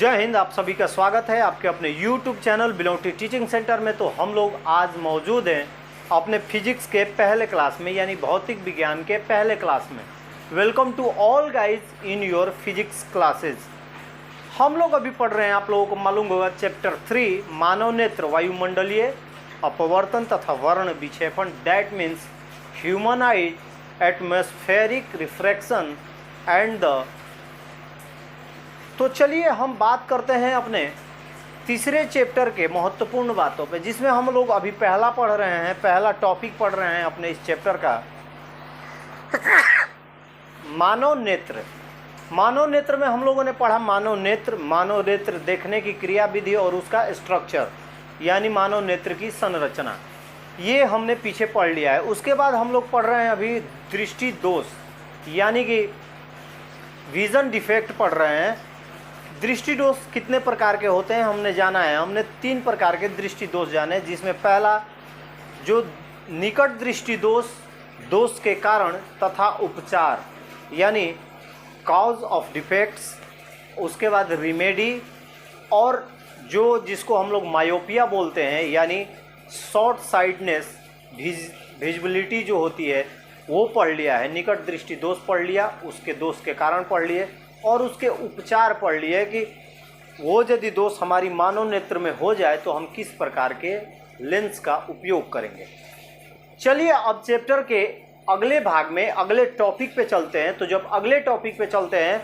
जय हिंद। आप सभी का स्वागत है आपके अपने YouTube channel belong to teaching centre में। तो हम लोग आज मौजूद हैं अपने फिजिक्स के पहले क्लास में, यानी भौतिक विज्ञान के पहले क्लास में। Welcome to all guys in your physics classes. हम लोग अभी पढ़ रहे हैं, आप लोगों को मालूम होगा, चैप्टर 3 मानव नेत्र, वायुमंडलीय अपवर्तन तथा वर्ण विक्षेपण, that means human eyes, atmospheric refraction and the. तो चलिए हम बात करते हैं अपने तीसरे चैप्टर के महत्वपूर्ण बातों पे, जिसमें हम लोग अभी पहला पढ़ रहे हैं, पहला टॉपिक पढ़ रहे हैं अपने इस चैप्टर का, मानव नेत्र। मानव नेत्र में हम लोगों ने पढ़ा मानव नेत्र देखने की क्रिया विधि और उसका स्ट्रक्चर, यानी मानव नेत्र की संरचना, ये हमने पीछे पढ़ लिया है। उसके बाद हम लोग पढ़ रहे हैं अभी दृष्टि दोष, यानी कि विजन डिफेक्ट पढ़ रहे हैं। दृष्टि दोष कितने प्रकार के होते हैं हमने जाना है। हमने 3 प्रकार के दृष्टि दोष जाने, जिसमें पहला जो निकट दृष्टि दोष, दोष के कारण तथा उपचार, यानी कॉज ऑफ डिफेक्ट्स। उसके बाद रिमेडी, और जो जिसको हम लोग मायोपिया बोलते हैं, यानी शॉर्ट साइडनेस, विजिबिलिटी जो होती है, वो पढ़ लिया है। निकट दृष्टि दोष पढ़ लिया, उसके दोष के कारण पढ़ लिए, और उसके उपचार पढ़ लिए कि वो यदि दोष हमारी मानव नेत्र में हो जाए तो हम किस प्रकार के लेंस का उपयोग करेंगे। चलिए अब चैप्टर के अगले भाग में, अगले टॉपिक पे चलते हैं। तो जब अगले टॉपिक पे चलते हैं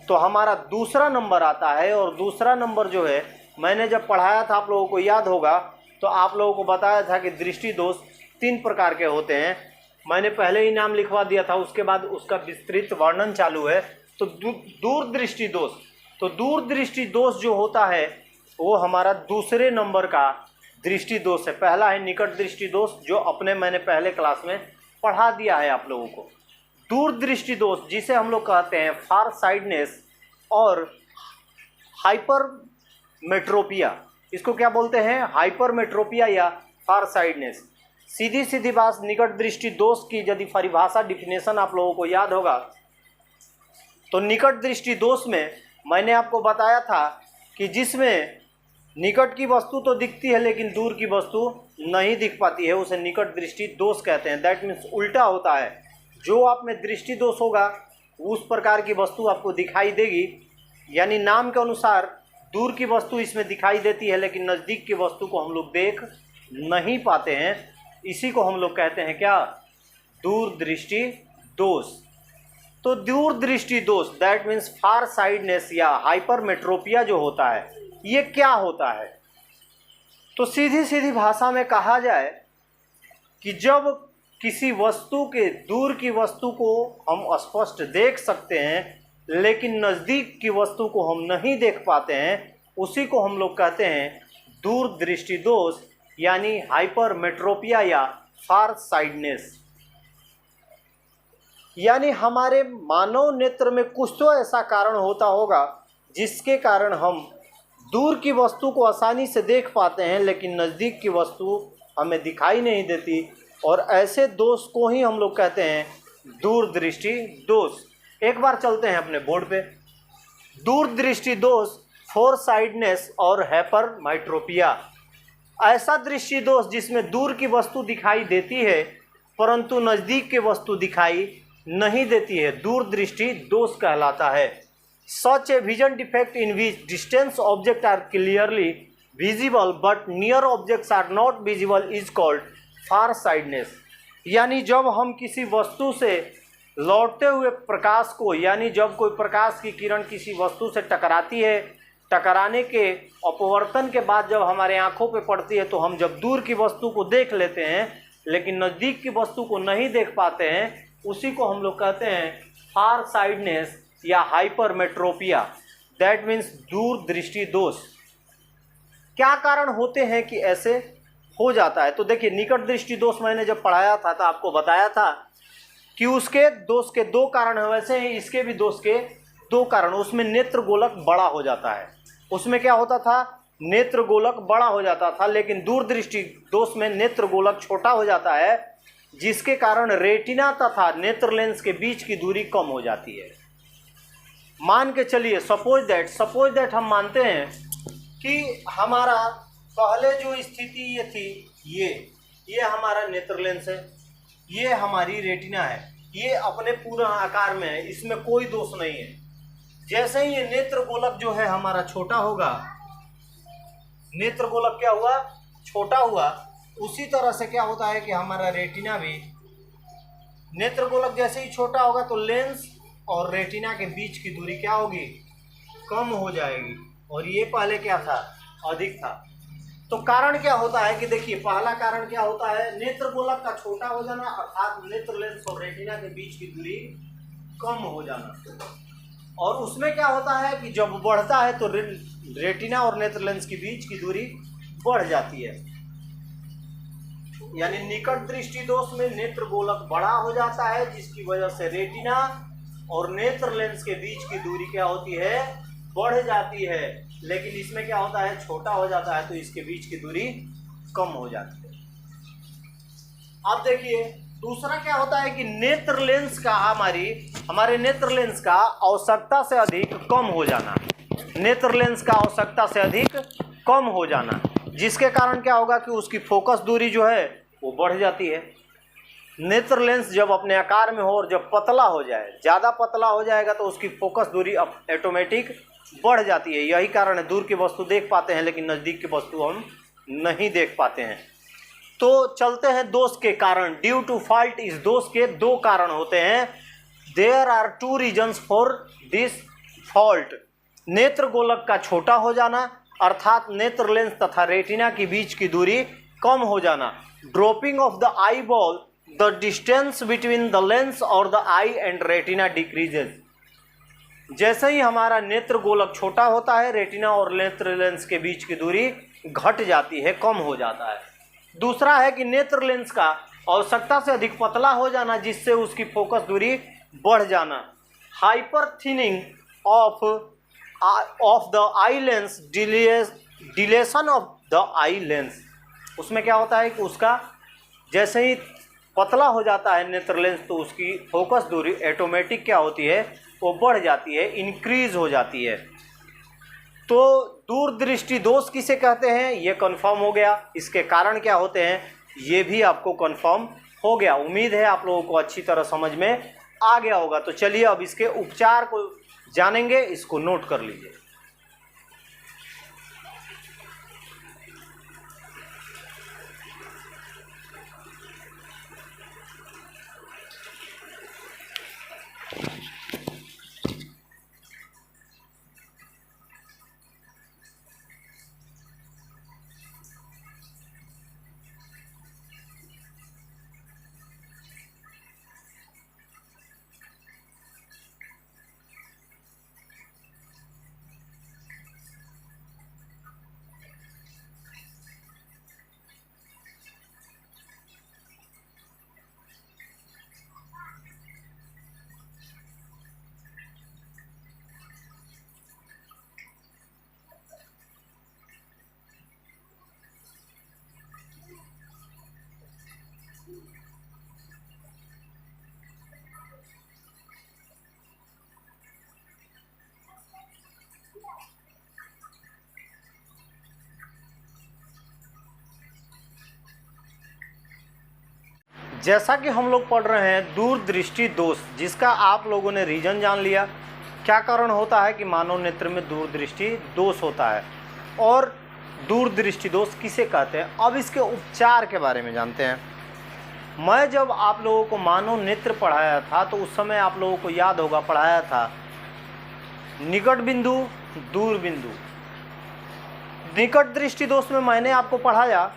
तो हमारा दूसरा नंबर आता है, और दूसरा नंबर जो है, मैंने जब पढ़ाया था, आप लोगों को याद होगा, तो आप लोगों को बताया था कि दृष्टि दोष 3 प्रकार के होते हैं। मैंने पहले ही नाम लिखवा दिया था, उसके बाद उसका विस्तृत वर्णन चालू है। तो दूरदृष्टि दोष, तो दूरदृष्टि दोष जो होता है वो हमारा दूसरे नंबर का दृष्टि दोष है। पहला है निकट दृष्टि दोष, जो अपने मैंने पहले क्लास में पढ़ा दिया है आप लोगों को। दूरदृष्टि दोष जिसे हम लोग कहते हैं फार साइडनेस और हाइपरमेट्रोपिया, इसको क्या बोलते हैं, हाइपरमेट्रोपिया या फार साइडनेस। सीधी सीधी बात, निकट दृष्टि दोष की यदि परिभाषा, डिफिनेशन आप लोगों को याद होगा, तो निकट दृष्टि दोष में मैंने आपको बताया था कि जिसमें निकट की वस्तु तो दिखती है लेकिन दूर की वस्तु नहीं दिख पाती है, उसे निकट दृष्टि दोष कहते हैं। दैट मीन्स उल्टा होता है, जो आप में दृष्टि दोष होगा उस प्रकार की वस्तु आपको दिखाई देगी, यानी नाम के अनुसार दूर की वस्तु इसमें दिखाई देती है लेकिन नज़दीक की वस्तु को हम लोग देख नहीं पाते हैं। इसी को हम लोग कहते हैं क्या, दूरदृष्टि दोष। तो दूरदृष्टि दोष दैट मीन्स फार साइडनेस या हाइपरमेट्रोपिया जो होता है, ये क्या होता है। तो सीधी सीधी भाषा में कहा जाए कि जब किसी वस्तु के, दूर की वस्तु को हम स्पष्ट देख सकते हैं लेकिन नज़दीक की वस्तु को हम नहीं देख पाते हैं, उसी को हम लोग कहते हैं दूरदृष्टि दोष, यानी हाइपरमेट्रोपिया या फार साइडनेस। यानी हमारे मानव नेत्र में कुछ तो ऐसा कारण होता होगा जिसके कारण हम दूर की वस्तु को आसानी से देख पाते हैं लेकिन नज़दीक की वस्तु हमें दिखाई नहीं देती, और ऐसे दोष को ही हम लोग कहते हैं दूरदृष्टि दोष। एक बार चलते हैं अपने बोर्ड पे। दूरदृष्टि दोष, फोर साइडनेस और हाइपरमेट्रोपिया, ऐसा दृष्टि दोष जिसमें दूर की वस्तु दिखाई देती है परंतु नज़दीक की वस्तु दिखाई नहीं देती है, दूरदृष्टि दोष कहलाता है। Such a vision defect in which distance object are clearly visible but near objects are not visible is called far sightedness. यानी जब हम किसी वस्तु से लौटते हुए प्रकाश को, यानी जब कोई प्रकाश की किरण किसी वस्तु से टकराती है, टकराने के अपवर्तन के बाद जब हमारे आँखों पे पड़ती है, तो हम जब दूर की वस्तु को देख लेते हैं लेकिन नज़दीक की वस्तु को नहीं देख पाते हैं, उसी को हम लोग कहते हैं फार साइडनेस या हाइपरमेट्रोपिया, दैट मीन्स दूरदृष्टि दोष। क्या कारण होते हैं कि ऐसे हो जाता है। तो देखिए, निकट दृष्टि दोष मैंने जब पढ़ाया था तो आपको बताया था कि उसके दोष के 2 कारण हैं, वैसे ही इसके भी दोष के 2 कारण। उसमें नेत्र गोलक बड़ा हो जाता है, उसमें क्या होता था, नेत्र गोलक बड़ा हो जाता था, लेकिन दूरदृष्टि दोष में नेत्र गोलक छोटा हो जाता है, जिसके कारण रेटिना तथा नेत्र लेंस के बीच की दूरी कम हो जाती है। मान के चलिए, सपोज दैट हम मानते हैं कि हमारा पहले जो स्थिति ये थी, ये हमारा नेत्र लेंस है, ये हमारी रेटिना है, ये अपने पूर्ण आकार में है, इसमें कोई दोष नहीं है। जैसे ही ये नेत्र गोलक जो है हमारा छोटा होगा, नेत्र गोलक क्या हुआ, छोटा हुआ, उसी तरह से क्या होता है कि हमारा रेटिना भी, नेत्र गोलक जैसे ही छोटा होगा तो लेंस और रेटिना के बीच की दूरी क्या होगी, कम हो जाएगी। और ये पहले क्या था, अधिक था। तो कारण क्या होता है कि देखिए, पहला कारण क्या होता है, नेत्र गोलक का छोटा हो जाना, अर्थात नेत्र लेंस और रेटिना के बीच की दूरी कम हो जाना। और उसमें क्या होता है कि जब बढ़ता है तो रेटिना और नेत्र लेंस के बीच की दूरी बढ़ जाती है, यानी निकट दृष्टि दोष में नेत्र गोलक बड़ा हो जाता है, जिसकी वजह से रेटिना और नेत्र लेंस के बीच की दूरी क्या होती है, बढ़ जाती है। लेकिन इसमें क्या होता है, छोटा हो जाता है तो इसके बीच की दूरी कम हो जाती है। अब देखिए, दूसरा क्या होता है कि नेत्र लेंस का हमारे नेत्र लेंस का आवश्यकता से अधिक कम हो जाना, नेत्र लेंस का आवश्यकता से अधिक कम हो जाना, जिसके कारण क्या होगा कि उसकी फोकस दूरी जो है वो बढ़ जाती है। नेत्र लेंस जब अपने आकार में हो और जब पतला हो जाए, ज़्यादा पतला हो जाएगा तो उसकी फोकस दूरी ऑटोमेटिक बढ़ जाती है। यही कारण है दूर की वस्तु देख पाते हैं लेकिन नज़दीक की वस्तु हम नहीं देख पाते हैं। तो चलते हैं दोष के कारण। ड्यू टू फॉल्ट, इस दोष के दो कारण होते हैं। There are two reasons for this fault. नेत्र गोलक का छोटा हो जाना, अर्थात नेत्र लेंस तथा रेटिना के बीच की दूरी कम हो जाना। Dropping of the eye ball, the distance between the lens और the eye and retina decreases. जैसे ही हमारा नेत्र गोलक छोटा होता है, रेटिना और नेत्र लेंस के बीच की दूरी घट जाती है, कम हो जाता है। दूसरा है कि नेत्र लेंस का आवश्यकता से अधिक पतला हो जाना, जिससे उसकी फोकस दूरी बढ़ जाना। Hyper thinning of the eye lens, deletion of the eye lens. उसमें क्या होता है कि उसका जैसे ही पतला हो जाता है नेत्र लेंस तो उसकी फोकस दूरी ऑटोमेटिक क्या होती है, वो बढ़ जाती है, इंक्रीज हो जाती है। तो दूरदृष्टि दोष किसे कहते हैं, ये कंफर्म हो गया। इसके कारण क्या होते हैं, ये भी आपको कंफर्म हो गया। उम्मीद है आप लोगों को अच्छी तरह समझ में आ गया होगा। तो चलिए अब इसके उपचार को जानेंगे, इसको नोट कर लीजिए। जैसा कि हम लोग पढ़ रहे हैं दूरदृष्टि दोष, जिसका आप लोगों ने रीजन जान लिया। क्या कारण होता है कि मानव नेत्र में दूरदृष्टि दोष होता है और दूरदृष्टि दोष किसे कहते हैं। अब इसके उपचार के बारे में जानते हैं। मैं जब आप लोगों को मानव नेत्र पढ़ाया था तो उस समय आप लोगों को याद होगा पढ़ाया था निकट बिंदु, दूर बिंदु। निकट दृष्टि दोष में मैंने आपको पढ़ाया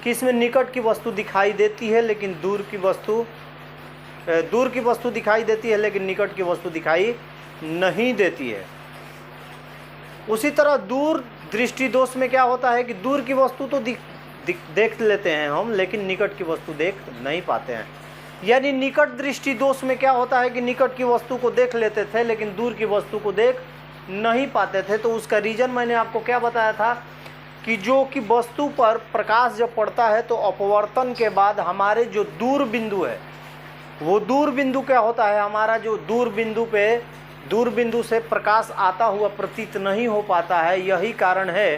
कि इसमें निकट की वस्तु दिखाई देती है लेकिन दूर की वस्तु दिखाई देती है लेकिन निकट की वस्तु दिखाई नहीं देती है। उसी तरह दूर दृष्टि दोष में क्या होता है कि दूर की वस्तु तो देख लेते हैं हम लेकिन निकट की वस्तु देख नहीं पाते हैं। यानी निकट दृष्टि दोष में क्या होता है कि निकट की वस्तु को देख लेते थे लेकिन दूर की वस्तु को देख नहीं पाते थे। तो उसका रीजन मैंने आपको क्या बताया था कि जो कि वस्तु पर प्रकाश जब पड़ता है तो अपवर्तन के बाद हमारे जो दूर बिंदु है, वो दूर बिंदु क्या होता है, हमारा जो दूर बिंदु पे दूर बिंदु से प्रकाश आता हुआ प्रतीत नहीं हो पाता है। यही कारण है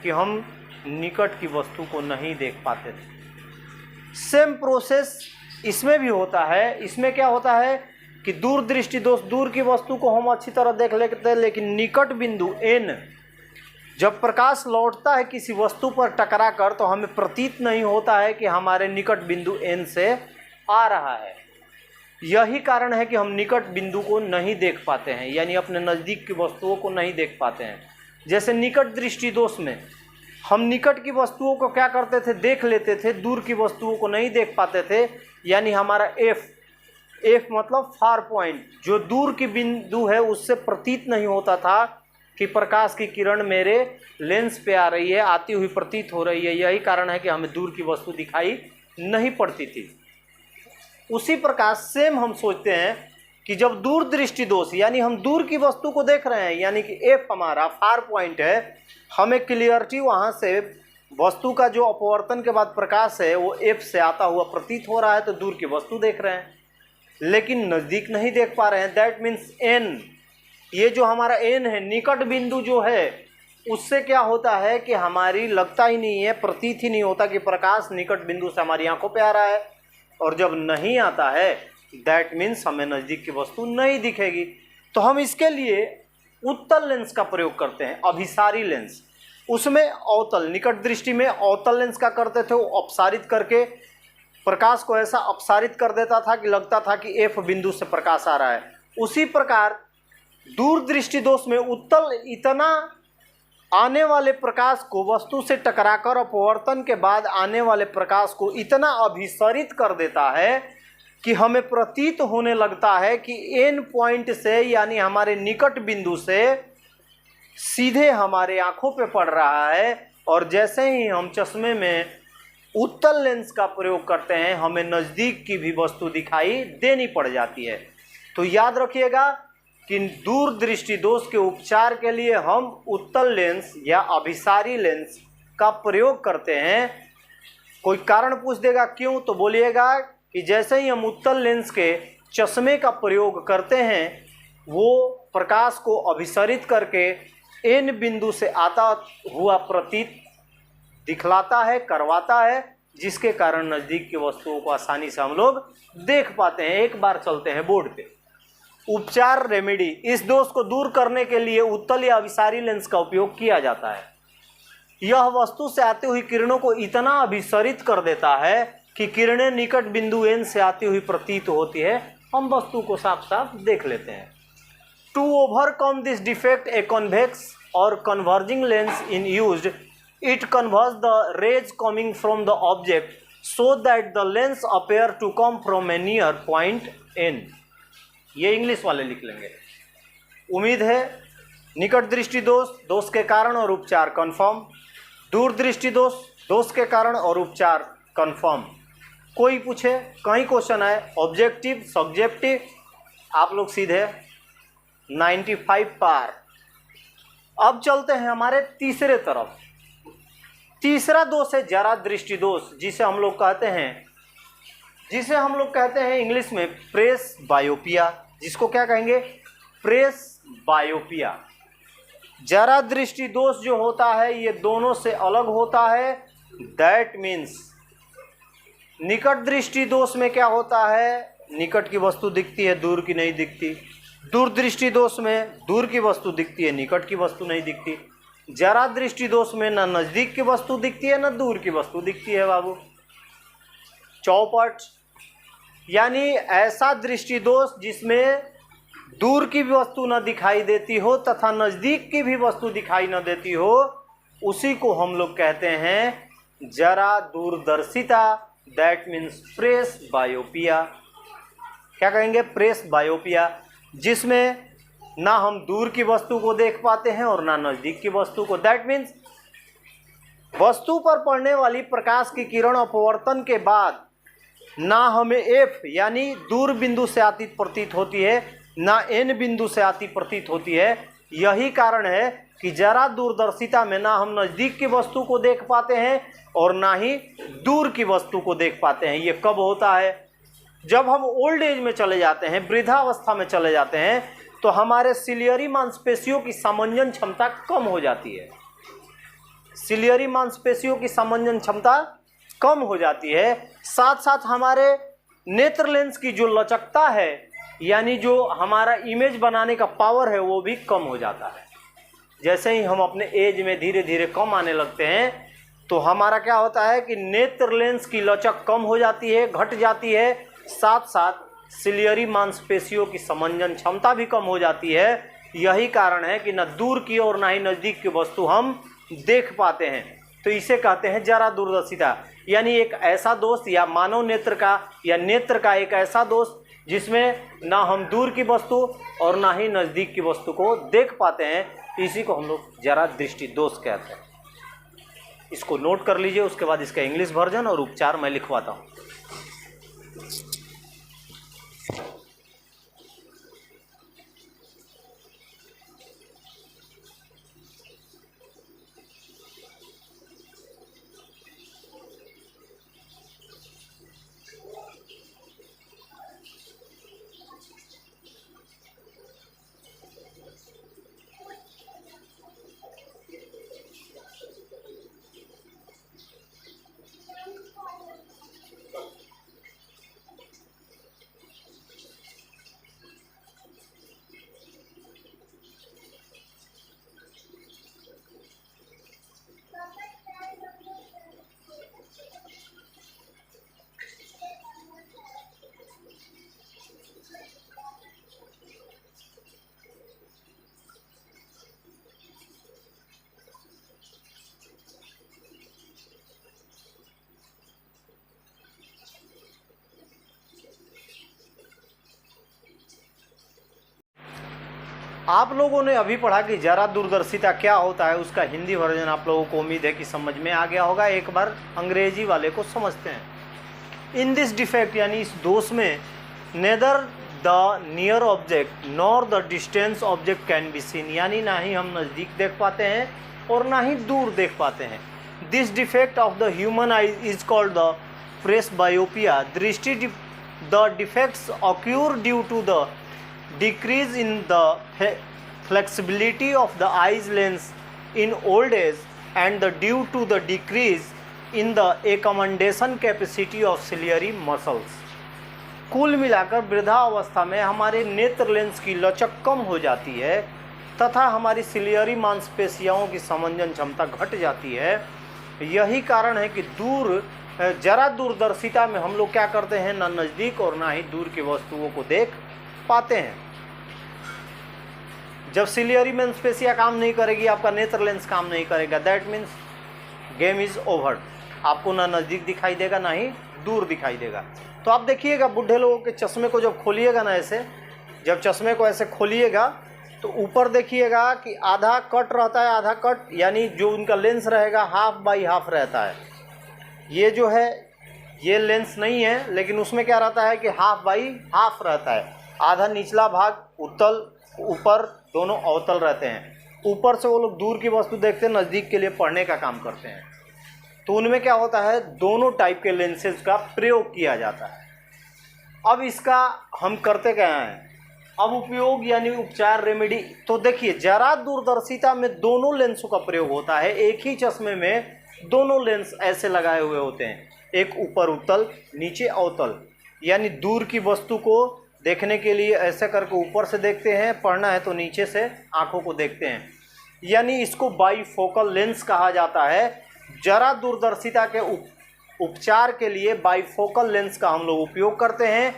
कि हम निकट की वस्तु को नहीं देख पाते थे। सेम प्रोसेस इसमें भी होता है। इसमें क्या होता है कि दूर दृष्टि दोष, दूर की वस्तु को हम अच्छी तरह देख लेते हैं, लेकिन निकट बिंदु n जब प्रकाश लौटता है किसी वस्तु पर टकरा कर तो हमें प्रतीत नहीं होता है कि हमारे निकट बिंदु n से आ रहा है। यही कारण है कि हम निकट बिंदु को नहीं देख पाते हैं, यानी अपने नज़दीक की वस्तुओं को नहीं देख पाते हैं। जैसे निकट दृष्टि दोष में हम निकट की वस्तुओं को क्या करते थे, देख लेते थे, दूर की वस्तुओं को नहीं देख पाते थे। यानी हमारा एफ मतलब फार पॉइंट, जो दूर की बिंदु है उससे प्रतीत नहीं होता था कि प्रकाश की किरण मेरे लेंस पे आ रही है, आती हुई प्रतीत हो रही है। यही कारण है कि हमें दूर की वस्तु दिखाई नहीं पड़ती थी। उसी प्रकार सेम हम सोचते हैं कि जब दूर दृष्टि दोष, यानी हम दूर की वस्तु को देख रहे हैं, यानी कि एफ हमारा फार पॉइंट है, हमें क्लियरिटी वहाँ से वस्तु का जो अपवर्तन के बाद प्रकाश है वो एफ से आता हुआ प्रतीत हो रहा है, तो दूर की वस्तु देख रहे हैं, लेकिन नज़दीक नहीं देख पा रहे हैं। दैट मीन्स एन, ये जो हमारा एन है, निकट बिंदु जो है, उससे क्या होता है कि हमारी लगता ही नहीं है, प्रतीत ही नहीं होता कि प्रकाश निकट बिंदु से हमारी आंखों पे आ रहा है। और जब नहीं आता है दैट मीन्स हमें नज़दीक की वस्तु नहीं दिखेगी। तो हम इसके लिए उत्तल लेंस का प्रयोग करते हैं, अभिसारी लेंस। उसमें अवतल, निकट दृष्टि में अवतल लेंस का करते थे, वो अपसारित करके प्रकाश को ऐसा अपसारित कर देता था कि लगता था कि एफ बिंदु से प्रकाश आ रहा है। उसी प्रकार दूर दृष्टि दोष में उत्तल इतना आने वाले प्रकाश को वस्तु से टकराकर अपवर्तन के बाद आने वाले प्रकाश को इतना अभिसरित कर देता है कि हमें प्रतीत होने लगता है कि एन पॉइंट से, यानी हमारे निकट बिंदु से सीधे हमारे आंखों पे पड़ रहा है। और जैसे ही हम चश्मे में उत्तल लेंस का प्रयोग करते हैं हमें नज़दीक की भी वस्तु दिखाई देनी पड़ जाती है। तो याद रखिएगा कि दूर दृष्टि दोष के उपचार के लिए हम उत्तल लेंस या अभिसारी लेंस का प्रयोग करते हैं। कोई कारण पूछ देगा क्यों, तो बोलिएगा कि जैसे ही हम उत्तल लेंस के चश्मे का प्रयोग करते हैं वो प्रकाश को अभिसरित करके एन बिंदु से आता हुआ प्रतीत दिखलाता है, करवाता है, जिसके कारण नज़दीक की वस्तुओं को आसानी से हम लोग देख पाते हैं। एक बार चलते हैं बोर्ड पे। उपचार रेमेडी, इस दोष को दूर करने के लिए उत्तल या अभिसारी लेंस का उपयोग किया जाता है। यह वस्तु से आती हुई किरणों को इतना अभिसरित कर देता है कि किरणें निकट बिंदु एन से आती हुई प्रतीत होती है, हम वस्तु को साफ साफ देख लेते हैं। To overcome this defect a convex और converging lens in used, it converge the rays coming from the object so that the lens appear to come from a near point N. ये इंग्लिश वाले लिख लेंगे। उम्मीद है निकट दृष्टि दोष, दोष के कारण और उपचार कंफर्म। दूर दृष्टि दोष, दोष के कारण और उपचार कंफर्म। कोई पूछे, कहीं क्वेश्चन आए, ऑब्जेक्टिव सब्जेक्टिव, आप लोग सीधे 95 पार। अब चलते हैं हमारे तीसरे तरफ। तीसरा दोष है जरा दृष्टि दोष, जिसे हम लोग कहते हैं इंग्लिश में प्रेस बायोपिया। जिसको क्या कहेंगे, प्रेस बायोपिया। जरा दृष्टि दोष जो होता है ये दोनों से अलग होता है। दैट मीन्स निकट दृष्टि दोष में क्या होता है, निकट की वस्तु दिखती है, दूर की नहीं दिखती। दूर दृष्टि दोष में दूर की वस्तु दिखती है, निकट की वस्तु नहीं दिखती। जरा दृष्टि दोष में ना नज़दीक की वस्तु दिखती है ना दूर की वस्तु दिखती है बाबू। चौपट, यानी ऐसा दृष्टि दोष जिसमें दूर की भी वस्तु न दिखाई देती हो तथा नज़दीक की भी वस्तु दिखाई न देती हो, उसी को हम लोग कहते हैं जरा दूरदर्शिता। That means presbyopia. क्या कहेंगे, प्रेस बायोपिया, जिसमें ना हम दूर की वस्तु को देख पाते हैं और ना नज़दीक की वस्तु को। दैट मीन्स वस्तु पर पड़ने वाली प्रकाश की किरण अपवर्तन के बाद ना हमें एफ यानी दूर बिंदु से आती प्रतीत होती है, ना एन बिंदु से आती प्रतीत होती है। यही कारण है कि जरा दूरदर्शिता में ना हम नज़दीक की वस्तु को देख पाते हैं और ना ही दूर की वस्तु को देख पाते हैं। ये कब होता है, जब हम ओल्ड एज में चले जाते हैं, वृद्धावस्था में चले जाते हैं, तो हमारे सिलियरी मांसपेशियों की समंजन क्षमता कम हो जाती है। सिलियरी मांसपेशियों की समंजन क्षमता कम हो जाती है। साथ साथ हमारे नेत्र लेंस की जो लचकता है, यानी जो हमारा इमेज बनाने का पावर है, वो भी कम हो जाता है। जैसे ही हम अपने एज में धीरे धीरे कम आने लगते हैं, तो हमारा क्या होता है कि नेत्र लेंस की लचक कम हो जाती है, घट जाती है। साथ साथ सिलियरी मांसपेशियों की समंजन क्षमता भी कम हो जाती है। यही कारण है कि न दूर की और ना ही नज़दीक की वस्तु हम देख पाते हैं। तो इसे कहते हैं जरा दूरदर्शिता, यानी एक ऐसा दोष या मानव नेत्र का या नेत्र का एक ऐसा दोष जिसमें ना हम दूर की वस्तु और ना ही नज़दीक की वस्तु को देख पाते हैं। इसी को हम लोग जरा दृष्टि दोष कहते हैं। इसको नोट कर लीजिए, उसके बाद इसका इंग्लिश वर्जन और उपचार मैं लिखवाता हूँ। आप लोगों ने अभी पढ़ा कि जरा दूरदर्शिता क्या होता है। उसका हिंदी वर्जन आप लोगों को उम्मीद है कि समझ में आ गया होगा। एक बार अंग्रेजी वाले को समझते हैं। इन दिस डिफेक्ट, यानी इस दोष में, neither the near object nor the distance object can be seen, यानी ना ही हम नज़दीक देख पाते हैं और ना ही दूर देख पाते हैं। This defect of the human eye is called the presbyopia. दृष्टि the defects occur due to the decrease in the flexibility of the eyes lens in old age and the due to the decrease in the accommodation capacity of ciliary muscles। कुल मिलाकर वृद्धावस्था में हमारे नेत्र lens की लचक कम हो जाती है तथा हमारी सिलियरी मांसपेशियों की समंजन क्षमता घट जाती है। यही कारण है कि जरा दूरदर्शिता में हम लोग क्या करते हैं, ना नज़दीक और ना ही दूर की वस्तुओं को देख पाते हैं। जब सिलियरी मांसपेशियां काम नहीं करेगी, आपका नेत्र लेंस काम नहीं करेगा, that means game is over. आपको ना नज़दीक दिखाई देगा ना ही दूर दिखाई देगा। तो आप देखिएगा, बुढ़े लोगों के चश्मे को जब खोलिएगा ना, ऐसे जब चश्मे को ऐसे खोलिएगा तो ऊपर देखिएगा कि आधा कट रहता है, आधा कट, यानी जो उनका लेंस रहेगा हाफ बाई हाफ रहता है। ये जो है ये लेंस नहीं है, लेकिन उसमें क्या रहता है कि हाफ बाई हाफ रहता है। आधा निचला भाग उत्तल, ऊपर दोनों अवतल रहते हैं। ऊपर से वो लोग दूर की वस्तु देखते हैं, नज़दीक के लिए पढ़ने का काम करते हैं। तो उनमें क्या होता है, दोनों टाइप के लेंसेज का प्रयोग किया जाता है। अब इसका हम करते क्या हैं, अब उपयोग यानी उपचार, रेमेडी। तो देखिए, जरा दूरदर्शिता में दोनों लेंसों का प्रयोग होता है। एक ही चश्मे में दोनों लेंस ऐसे लगाए हुए होते हैं, एक ऊपर उत्तल नीचे अवतल, यानी दूर की वस्तु को देखने के लिए ऐसे करके ऊपर से देखते हैं, पढ़ना है तो नीचे से आंखों को देखते हैं, यानी इसको बाईफोकल लेंस कहा जाता है। जरा दूरदर्शिता के उपचार के लिए बाईफोकल लेंस का हम लोग उपयोग करते हैं।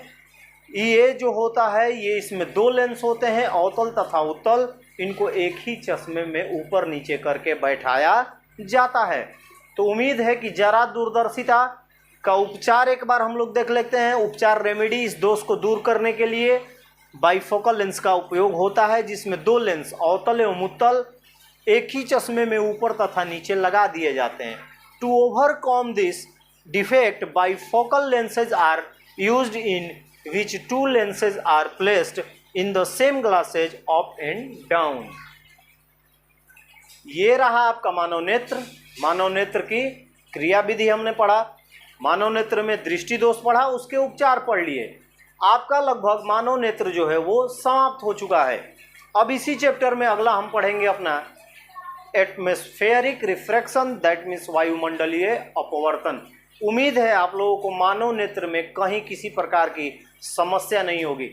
ये जो होता है, ये इसमें दो लेंस होते हैं, अवतल तथा उत्तल। इनको एक ही चश्मे में ऊपर नीचे करके बैठाया जाता है। तो उम्मीद है कि जरा दूरदर्शिता का उपचार एक बार हम लोग देख लेते हैं। उपचार रेमेडी, इस दोष को दूर करने के लिए बाईफोकल लेंस का उपयोग होता है, जिसमें दो लेंस अवतल एवं उत्तल एक ही चश्मे में ऊपर तथा नीचे लगा दिए जाते हैं। To overcome this defect bifocal lenses are used in which two lenses are placed in the same glasses up and down. ये रहा आपका मानव नेत्र। मानव नेत्र की क्रिया विधि हमने पढ़ा, मानव नेत्र में दृष्टि दोष पढ़ा, उसके उपचार पढ़ लिए। आपका लगभग मानव नेत्र जो है वो समाप्त हो चुका है। अब इसी चैप्टर में अगला हम पढ़ेंगे अपना एटमॉस्फेरिक रिफ्रैक्शन, दैट मीन्स वायुमंडलीय अपवर्तन। उम्मीद है आप लोगों को मानव नेत्र में कहीं किसी प्रकार की समस्या नहीं होगी।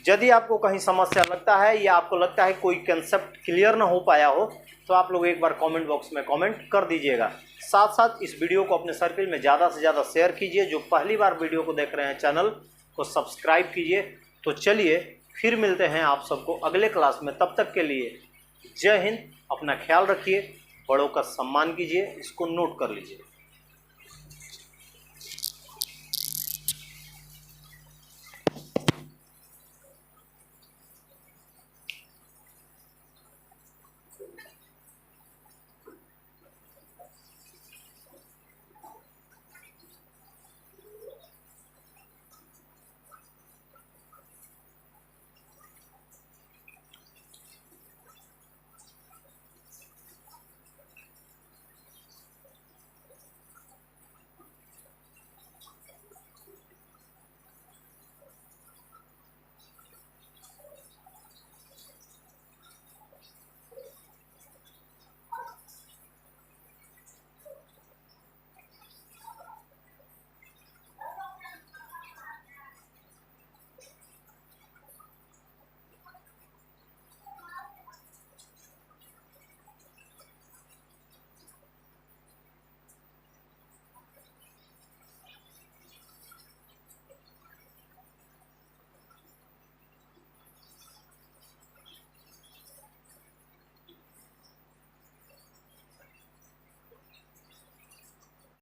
यदि आपको कहीं समस्या लगता है या आपको लगता है कोई कंसेप्ट क्लियर ना हो पाया हो तो आप लोग एक बार कमेंट बॉक्स में कमेंट कर दीजिएगा। साथ साथ इस वीडियो को अपने सर्किल में ज़्यादा से ज़्यादा शेयर कीजिए। जो पहली बार वीडियो को देख रहे हैं चैनल को सब्सक्राइब कीजिए। तो चलिए फिर मिलते हैं आप सबको अगले क्लास में। तब तक के लिए जय हिंद, अपना ख्याल रखिए, बड़ों का सम्मान कीजिए, इसको नोट कर लीजिए।